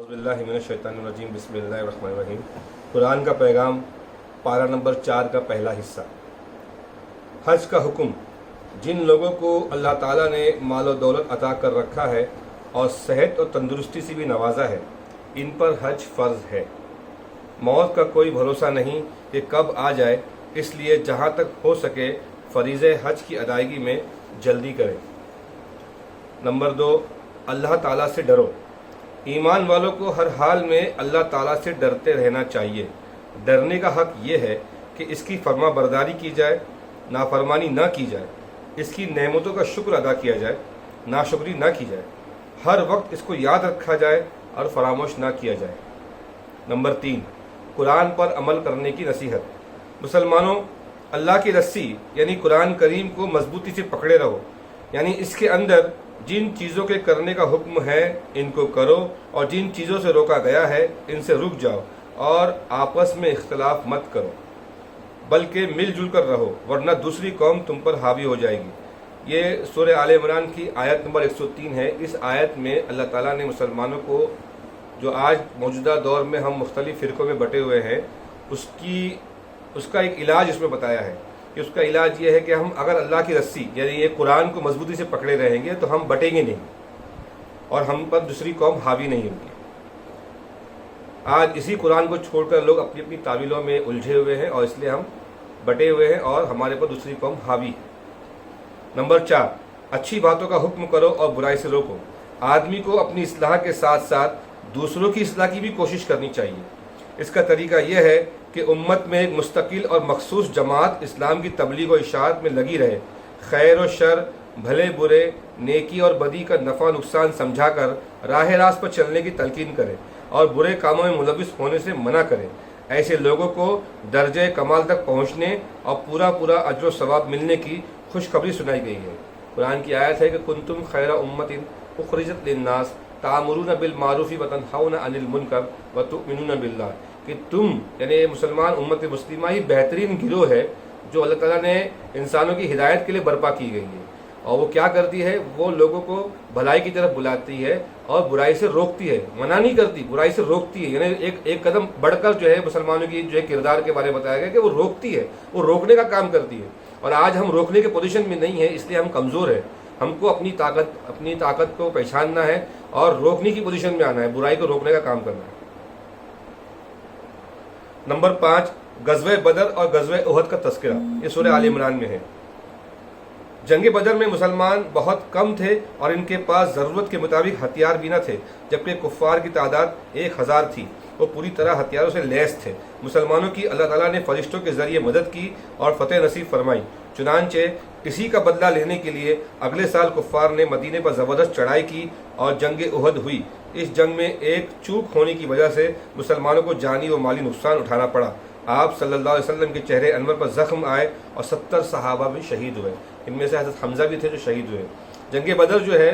बिस्मिल्लाहिर्रहमानिर्रहीम बिस्मिल्लाहिर्रहमानिर्रहीम। कुरान का पैगाम पारा नंबर 4 का पहला हिस्सा। हज का हुक्म। जिन लोगों को अल्लाह ताला ने माल और दौलत अता कर रखा है और सेहत और तंदुरुस्ती से भी नवाजा है, इन पर हज फ़र्ज है। मौत का कोई भरोसा नहीं कि कब आ जाए, इसलिए जहाँ तक हो सके फ़रीज़े हज की अदायगी में जल्दी करें। नंबर 2, अल्लाह ताला से डरो। ईमान वालों को हर हाल में अल्लाह ताला से डरते रहना चाहिए। डरने का हक ये है कि इसकी फर्मा बरदारी की जाए, नाफरमानी ना की जाए, इसकी नेमतों का शुक्र अदा किया जाए, नाशुक्री ना की जाए, हर वक्त इसको याद रखा जाए और फरामोश ना किया जाए। नंबर 3, कुरान पर अमल करने की नसीहत। मुसलमानों, अल्लाह की रस्सी यानी कुरान करीम को मजबूती से पकड़े रहो, यानी इसके अंदर जिन चीज़ों के करने का हुक्म है इनको करो और जिन चीज़ों से रोका गया है इनसे रुक जाओ और आपस में इख्तलाफ मत करो, बल्कि मिलजुल कर रहो, वरना दूसरी कौम तुम पर हावी हो जाएगी। ये सूरह आले इमरान की आयत नंबर 103 है। इस आयत में अल्लाह ताला ने मुसलमानों को, जो आज मौजूदा दौर में हम मुख्तलिफ फ़िरक़ों में बटे हुए हैं, उसका एक इलाज इसमें बताया है कि उसका इलाज ये है कि हम अगर अल्लाह की रस्सी यानी ये कुरान को मजबूती से पकड़े रहेंगे तो हम बटेंगे नहीं और हम पर दूसरी कौम हावी नहीं होगी। आज इसी कुरान को छोड़कर लोग अपनी अपनी तावीलों में उलझे हुए हैं और इसलिए हम बटे हुए हैं और हमारे पर दूसरी कौम हावी है। नंबर 4, अच्छी बातों का हुक्म करो और बुराई से रोको। आदमी को अपनी इस्लाह के साथ साथ दूसरों की इस्लाह की भी कोशिश करनी चाहिए। इसका तरीका यह है कि उम्मत में एक मुस्तकिल और मखसूस जमात इस्लाम की तबलीग और इशाअत में लगी रहे, खैर और शर, भले बुरे, नेकी और बदी का नफ़ा नुकसान समझा कर राह रास्त पर चलने की तलकीन करे और बुरे कामों में मुलविस होने से मना करे। ऐसे लोगों को दर्जे कमाल तक पहुँचने और पूरा पूरा अज्र व सवाब मिलने की खुशखबरी सुनाई गई है। कुरान की आयत है कि कुंतुम खैरा उम्मतिन उखरिजत लिन्नास तामुरून बिल मारूफी व तनहौना अनिल मुनकर व तुमिनूना बिल्लाह, कि तुम यानी मुसलमान उम्मत मुस्लिमा ही बेहतरीन गिरोह है जो अल्लाह ताला ने इंसानों की हिदायत के लिए बर्पा की गई है। और वो क्या करती है, वो लोगों को भलाई की तरफ बुलाती है और बुराई से रोकती है। मना नहीं करती, बुराई से रोकती है। यानी एक कदम बढ़कर जो है मुसलमानों की जो है किरदार के बारे में बताया गया कि वो रोकती है, वो रोकने का काम करती है। और आज हम रोकने के पोजीशन में नहीं है, इसलिए हम कमज़ोर है। हमको अपनी ताकत को पहचानना है और रोकने की पोजीशन में आना है, बुराई को रोकने का काम करना है। नंबर 5, गज़वे बदर और गज़वे उहद का तज़किरा। ये सूरह आले इमरान में है। जंग बदर में मुसलमान बहुत कम थे और इनके पास ज़रूरत के मुताबिक हथियार भी न थे, जबकि कुफ़ार की तादाद 1000 थी। वो पूरी तरह हथियारों से लैस थे। मुसलमानों की अल्लाह ताला ने फरिश्तों के ज़रिए मदद की और फ़तेह नसीब फरमाई। चुनांचे इसी का बदला लेने के लिए अगले साल कुफ़ार ने मदीने पर ज़बरदस्त चढ़ाई की और जंग उहद हुई। इस जंग में एक चूक होने की वजह से मुसलमानों को जानी व माली नुकसान उठाना पड़ा। आप सल्लल्लाहु अलैहि वसल्लम के चेहरे अनवर पर ज़ख्म आए और 70 सहाबा भी शहीद हुए। इनमें से हज़रत हमज़ा भी थे जो शहीद हुए। जंग बदर जो है,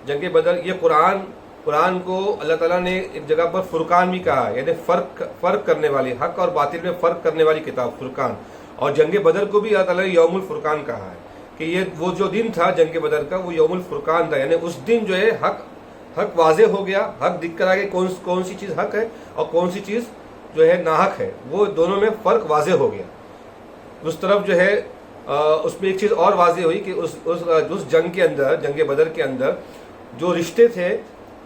जंग बदर ये कुरान को अल्लाह ताला ने एक जगह पर फुरकान भी कहा, यानी फ़र्क करने वाली, हक और बातिल में फ़र्क करने वाली किताब फुरकान। और जंग बदर को भी अल्लाह ताला ने यौमुल फुरकान कहा है कि ये वो जो दिन था जंग बदर का, वो यौमुल फुरकान था। यानी उस दिन जो है हक वाज़े हो गया, हक दिख कर आ गया कौन सी चीज़ हक है और कौन सी चीज़ जो है नाहक है, वो दोनों में फ़र्क वाज़े हो गया। उस तरफ जो है उसमें एक चीज़ और वाज़े हुई कि उस जंग के अंदर, जंग बदर के अंदर जो रिश्ते थे,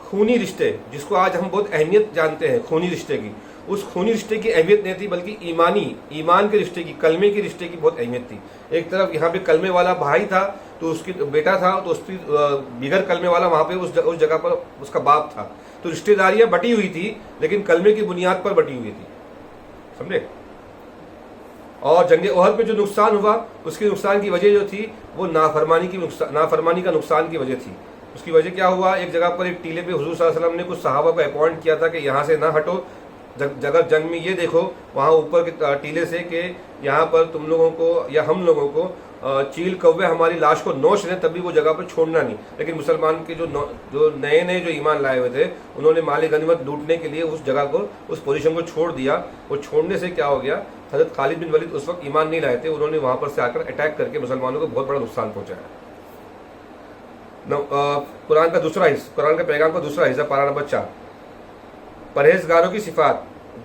खूनी रिश्ते, जिसको आज हम बहुत अहमियत जानते हैं खूनी रिश्ते की, उस खूनी रिश्ते की अहमियत नहीं थी, बल्कि ईमान के रिश्ते की, कलमे के रिश्ते की बहुत अहमियत थी। एक तरफ यहाँ पे कलमे वाला भाई था तो उसकी बेटा था, तो उसकी बिगर कलमे वाला वहाँ पे उस जगह पर उसका बाप था। तो रिश्तेदारियाँ बटी हुई थी लेकिन कलमे की बुनियाद पर बटी हुई थी, समझे। और जंग उहद में जो नुकसान हुआ, उसके नुकसान की वजह जो थी वो नाफरमानी का नुकसान की वजह थी। उसकी वजह क्या हुआ, एक जगह पर एक टीले पे हुजूर सल्लल्लाहु अलैहि वसल्लम ने कुछ सहाबा को अपॉइंट किया था कि यहाँ से ना हटो, जगह जंग में ये देखो वहाँ ऊपर के टीले से कि यहाँ पर तुम लोगों को या हम लोगों को चील कौवे हमारी लाश को नोच लें, तभी वो जगह पर छोड़ना नहीं। लेकिन मुसलमान के जो नए जो ईमान लाए हुए थे, उन्होंने माल गनीमत लूटने के लिए उस जगह को, उस पोजीशन को छोड़ दिया। वो छोड़ने से क्या हो गया, हज़रत खालिद बिन वलीद उस वक्त ईमान नहीं लाए थे, उन्होंने वहाँ पर से आकर अटैक करके मुसलमानों को बहुत बड़ा नुकसान पहुँचाया। कुरान का पैगाम का दूसरा हिस्सा, पारा नंबर 4। پرہیزگاروں کی صفات،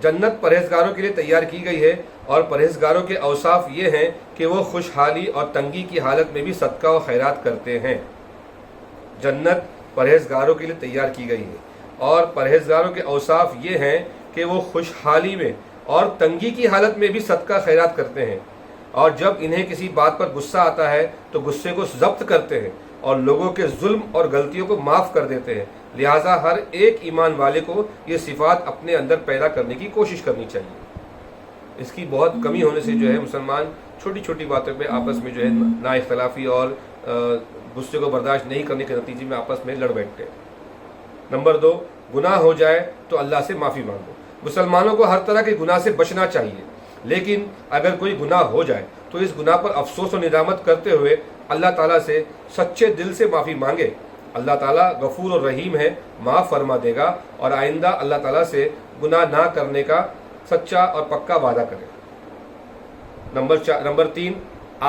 جنت پرہیزگاروں کے لیے تیار کی گئی ہے، اور پرہیزگاروں کے اوصاف یہ ہیں کہ وہ خوشحالی اور تنگی کی حالت میں بھی صدقہ و خیرات کرتے ہیں۔ جنت پرہیزگاروں کے لیے تیار کی گئی ہے، اور پرہیزگاروں کے اوصاف یہ ہیں کہ وہ خوشحالی میں اور تنگی کی حالت میں بھی صدقہ خیرات کرتے ہیں، اور جب انہیں کسی بات پر غصہ آتا ہے تو غصے کو ضبط کرتے ہیں اور لوگوں کے ظلم اور غلطیوں کو معاف کر دیتے ہیں۔ لہٰذا ہر ایک ایمان والے کو یہ صفات اپنے اندر پیدا کرنے کی کوشش کرنی چاہیے۔ اس کی بہت کمی ہونے سے جو ہے مسلمان چھوٹی چھوٹی باتوں پہ آپس میں جو ہے نا اختلافی اور غصے کو برداشت نہیں کرنے کے نتیجے میں آپس میں لڑ بیٹھتے ہیں۔ نمبر 2، گناہ ہو جائے تو اللہ سے معافی مانگو۔ مسلمانوں کو ہر طرح کے گناہ سے بچنا چاہیے، لیکن اگر کوئی گناہ ہو جائے تو اس گناہ پر افسوس و ندامت کرتے ہوئے اللہ تعالیٰ سے سچے دل سے معافی مانگے۔ اللہ تعالیٰ غفور اور رحیم ہے، معاف فرما دے گا، اور آئندہ اللہ تعالیٰ سے گناہ نہ کرنے کا سچا اور پکا وعدہ کرے۔ نمبر 3،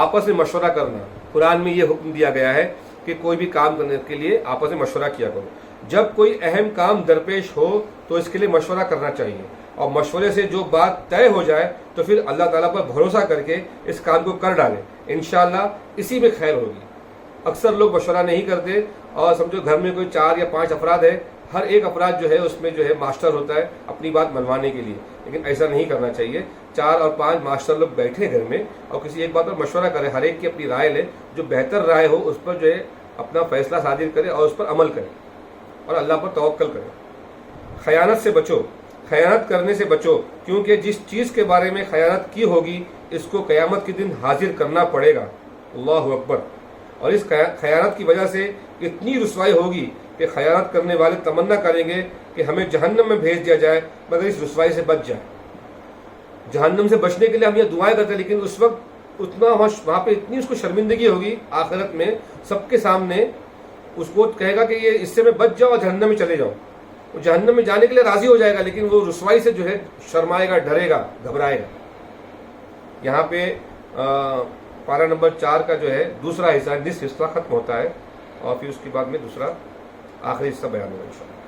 آپس میں مشورہ کرنا۔ قرآن میں یہ حکم دیا گیا ہے کہ کوئی بھی کام کرنے کے لیے آپس میں مشورہ کیا کرو۔ جب کوئی اہم کام درپیش ہو تو اس کے لیے مشورہ کرنا چاہیے، اور مشورے سے جو بات طے ہو جائے تو پھر اللہ تعالیٰ پر بھروسہ کر کے اس کام کو کر ڈالیں، انشاءاللہ اسی میں خیر ہوگی۔ اکثر لوگ مشورہ نہیں کرتے، اور سمجھو گھر میں کوئی 4 یا 5 افراد ہے، ہر ایک افراد جو ہے اس میں جو ہے ماسٹر ہوتا ہے اپنی بات منوانے کے لیے، لیکن ایسا نہیں کرنا چاہیے۔ 4 اور 5 ماسٹر لوگ بیٹھے گھر میں اور کسی ایک بات پر مشورہ کرے، ہر ایک کی اپنی رائے لے، جو بہتر رائے ہو اس پر جو ہے اپنا فیصلہ صادر کرے اور اس پر عمل کرے اور اللہ پر توکل کرے۔ خیانت سے بچو، خیانت کرنے سے بچو، کیونکہ جس چیز کے بارے میں خیانت کی ہوگی اس کو قیامت کے دن حاضر کرنا پڑے گا۔ اللہ اکبر۔ اور اس خیانت کی وجہ سے اتنی رسوائی ہوگی کہ خیانت کرنے والے تمنا کریں گے کہ ہمیں جہنم میں بھیج دیا جائے مگر اس رسوائی سے بچ جائے۔ جہنم سے بچنے کے لیے ہم یہ دعائیں کرتے ہیں، لیکن اس وقت اتنا وہاں پہ اتنی اس کو شرمندگی ہوگی آخرت میں سب کے سامنے، اس کو کہے گا کہ یہ اس سے میں بچ جاؤ اور جہنم میں چلے جاؤ۔ وہ جہنم میں جانے کے لیے راضی ہو جائے گا، لیکن وہ رسوائی سے جو ہے شرمائے گا، ڈرے گا، گھبرائے گا۔ یہاں پہ پارہ نمبر 4 کا جو ہے دوسرا حصہ، نصف حصہ ختم ہوتا ہے، اور پھر اس کے بعد میں دوسرا آخری حصہ بیان ہوگا انشاءاللہ۔